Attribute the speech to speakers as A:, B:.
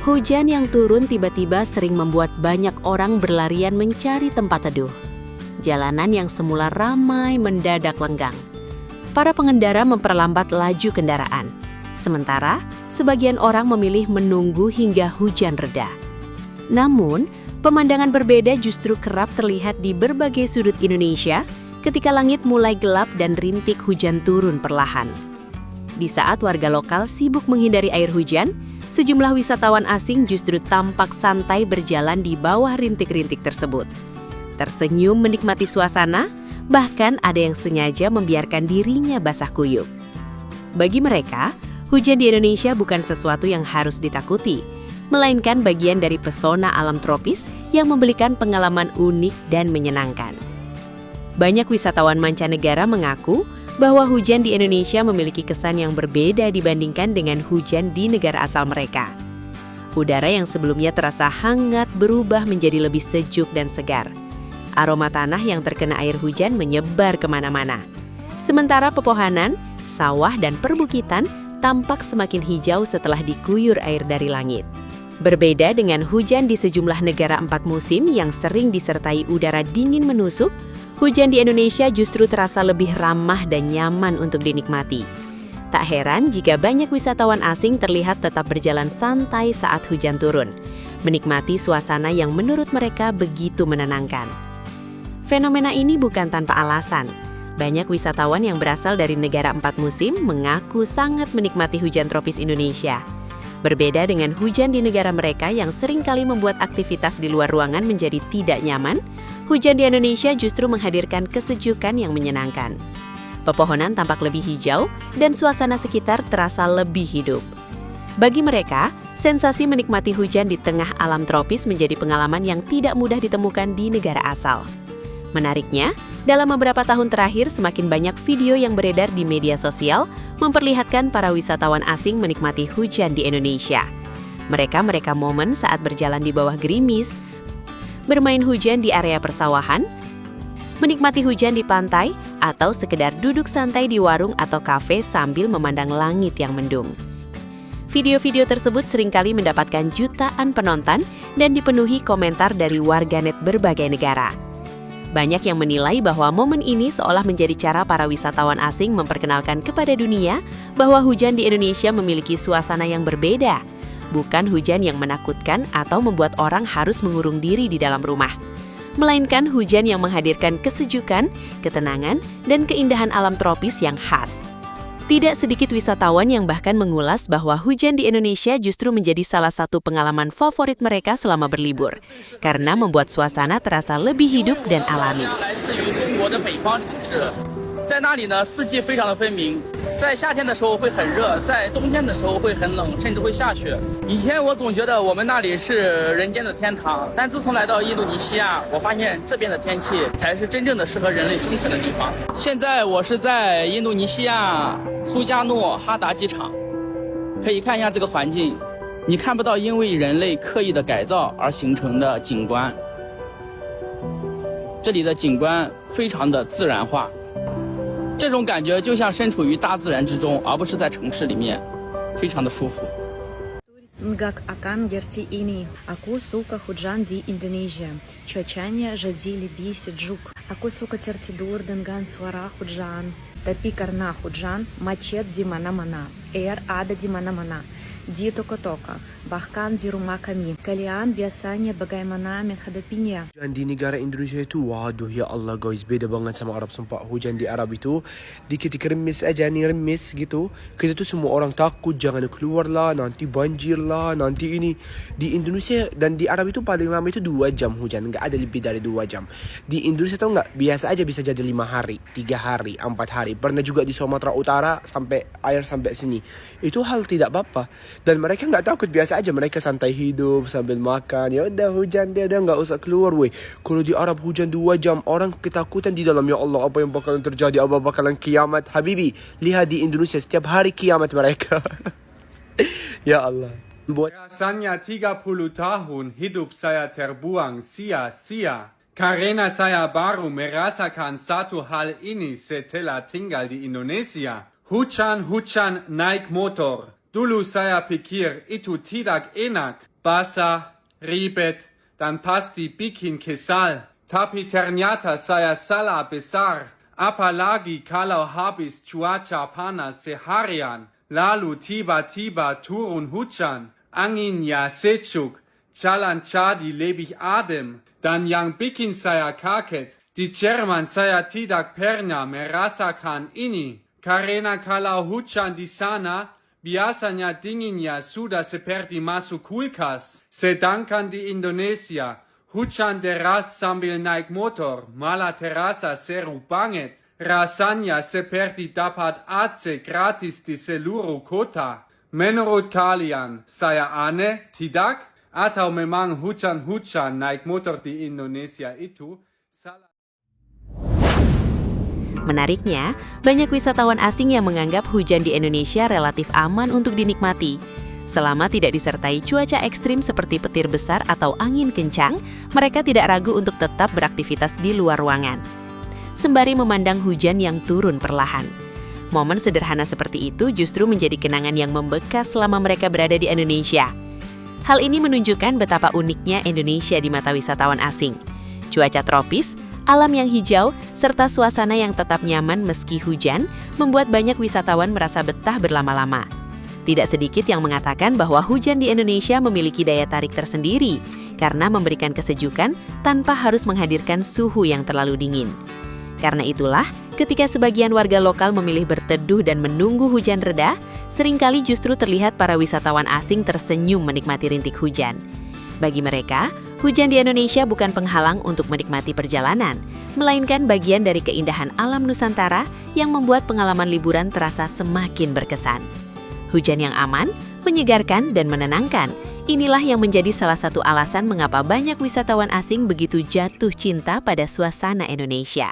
A: Hujan yang turun tiba-tiba sering membuat banyak orang berlarian mencari tempat teduh. Jalanan yang semula ramai mendadak lenggang. Para pengendara memperlambat laju kendaraan. Sementara, sebagian orang memilih menunggu hingga hujan reda. Namun, pemandangan berbeda justru kerap terlihat di berbagai sudut Indonesia ketika langit mulai gelap dan rintik hujan turun perlahan. Di saat warga lokal sibuk menghindari air hujan, sejumlah wisatawan asing justru tampak santai berjalan di bawah rintik-rintik tersebut. Tersenyum menikmati suasana, bahkan ada yang sengaja membiarkan dirinya basah kuyup. Bagi mereka, hujan di Indonesia bukan sesuatu yang harus ditakuti, melainkan bagian dari pesona alam tropis yang memberikan pengalaman unik dan menyenangkan. Banyak wisatawan mancanegara mengaku bahwa hujan di Indonesia memiliki kesan yang berbeda dibandingkan dengan hujan di negara asal mereka. Udara yang sebelumnya terasa hangat berubah menjadi lebih sejuk dan segar. Aroma tanah yang terkena air hujan menyebar kemana-mana. Sementara pepohonan, sawah, dan perbukitan tampak semakin hijau setelah diguyur air dari langit. Berbeda dengan hujan di sejumlah negara 4 musim yang sering disertai udara dingin menusuk, hujan di Indonesia justru terasa lebih ramah dan nyaman untuk dinikmati. Tak heran jika banyak wisatawan asing terlihat tetap berjalan santai saat hujan turun, menikmati suasana yang menurut mereka begitu menenangkan. Fenomena ini bukan tanpa alasan. Banyak wisatawan yang berasal dari negara 4 musim mengaku sangat menikmati hujan tropis Indonesia. Berbeda dengan hujan di negara mereka yang seringkali membuat aktivitas di luar ruangan menjadi tidak nyaman, hujan di Indonesia justru menghadirkan kesejukan yang menyenangkan. Pepohonan tampak lebih hijau dan suasana sekitar terasa lebih hidup. Bagi mereka, sensasi menikmati hujan di tengah alam tropis menjadi pengalaman yang tidak mudah ditemukan di negara asal. Menariknya, dalam beberapa tahun terakhir semakin banyak video yang beredar di media sosial memperlihatkan para wisatawan asing menikmati hujan di Indonesia. Mereka merekam momen saat berjalan di bawah gerimis, bermain hujan di area persawahan, menikmati hujan di pantai, atau sekedar duduk santai di warung atau kafe sambil memandang langit yang mendung. Video-video tersebut seringkali mendapatkan jutaan penonton dan dipenuhi komentar dari warganet berbagai negara. Banyak yang menilai bahwa momen ini seolah menjadi cara para wisatawan asing memperkenalkan kepada dunia bahwa hujan di Indonesia memiliki suasana yang berbeda, bukan hujan yang menakutkan atau membuat orang harus mengurung diri di dalam rumah, melainkan hujan yang menghadirkan kesejukan, ketenangan, dan keindahan alam tropis yang khas. Tidak sedikit wisatawan yang bahkan mengulas bahwa hujan di Indonesia justru menjadi salah satu pengalaman favorit mereka selama berlibur, karena membuat suasana terasa lebih hidup dan alami.
B: 在那里呢，四季非常的分明，在夏天的时候会很热，在冬天的时候会很冷，甚至会下雪。以前我总觉得我们那里是人间的天堂，但自从来到印度尼西亚，我发现这边的天气才是真正的适合人类生存的地方。现在我是在印度尼西亚苏加诺哈达机场，可以看一下这个环境，你看不到因为人类刻意的改造而形成的景观，这里的景观非常的自然化。 这种感觉就像身处于大自然之中，而不是在城市里面，非常的舒服。
C: Nggak akan ngerti ini. Aku suka hujan di Indonesia. Cuacanya jadi lebih sejuk. Aku suka tertidur dengan suara hujan. Tapi karena hujan, macet di mana-mana. Air ada di mana-mana. Di toko-toko, bahkan di rumah kami. Kalian biasanya bagaimana menghadapinya?
D: Hujan di negara Indonesia itu, waduh ya Allah guys, beda banget sama Arab sumpah. Hujan di Arab itu, dikit remis aja nih, remis gitu. Kita tuh semua orang takut, jangan keluar lah, nanti banjir lah, nanti ini. Di Indonesia dan di Arab itu paling lama itu 2 jam hujan, nggak ada lebih dari 2 jam. Di Indonesia tuh nggak, biasa aja bisa jadi 5 hari, 3 hari, 4 hari. Pernah juga di Sumatera Utara sampai air sampai sini. Itu hal tidak apa-apa. Dan mereka nggak takut, biasa aja mereka santai hidup sambil makan. Ya udah hujan dia udah nggak usah keluar weh. Kalau di Arab hujan 2 jam orang ketakutan di dalam, ya Allah apa yang bakalan terjadi, apa bakalan kiamat. Habibi, lihat di Indonesia setiap hari kiamat mereka. Ya Allah.
E: Rasanya 30 tahun hidup saya terbuang sia-sia. Karena saya baru merasakan satu hal ini setelah tinggal di Indonesia. Hujan-hujan naik motor. Dulu saya pikir itu tidak enak, basah, ribet, dan pasti bikin kesal. Tapi ternyata saya salah besar. Apalagi kalau habis cuaca panas seharian, lalu tiba-tiba turun hujan, anginnya sejuk, jalan jadi lebih adem. Dan yang bikin saya kaget, di Jerman saya tidak pernah merasakan ini. Karena kalau hujan di sana, biasanya dinginnya sudah seperti masuk kulkas. Sedangkan di Indonesia, hujan deras sambil naik motor malah terasa seru banget. Rasanya seperti dapat AC gratis di seluruh kota. Menurut kalian, saya aneh, tidak? Atau memang hujan-hujan naik motor di Indonesia itu salah?
A: Menariknya, banyak wisatawan asing yang menganggap hujan di Indonesia relatif aman untuk dinikmati. Selama tidak disertai cuaca ekstrim seperti petir besar atau angin kencang, mereka tidak ragu untuk tetap beraktivitas di luar ruangan. Sembari memandang hujan yang turun perlahan. Momen sederhana seperti itu justru menjadi kenangan yang membekas selama mereka berada di Indonesia. Hal ini menunjukkan betapa uniknya Indonesia di mata wisatawan asing. Cuaca tropis, alam yang hijau, serta suasana yang tetap nyaman meski hujan, membuat banyak wisatawan merasa betah berlama-lama. Tidak sedikit yang mengatakan bahwa hujan di Indonesia memiliki daya tarik tersendiri, karena memberikan kesejukan tanpa harus menghadirkan suhu yang terlalu dingin. Karena itulah, ketika sebagian warga lokal memilih berteduh dan menunggu hujan reda, seringkali justru terlihat para wisatawan asing tersenyum menikmati rintik hujan. Bagi mereka, hujan di Indonesia bukan penghalang untuk menikmati perjalanan, melainkan bagian dari keindahan alam Nusantara yang membuat pengalaman liburan terasa semakin berkesan. Hujan yang aman, menyegarkan, dan menenangkan, inilah yang menjadi salah satu alasan mengapa banyak wisatawan asing begitu jatuh cinta pada suasana Indonesia.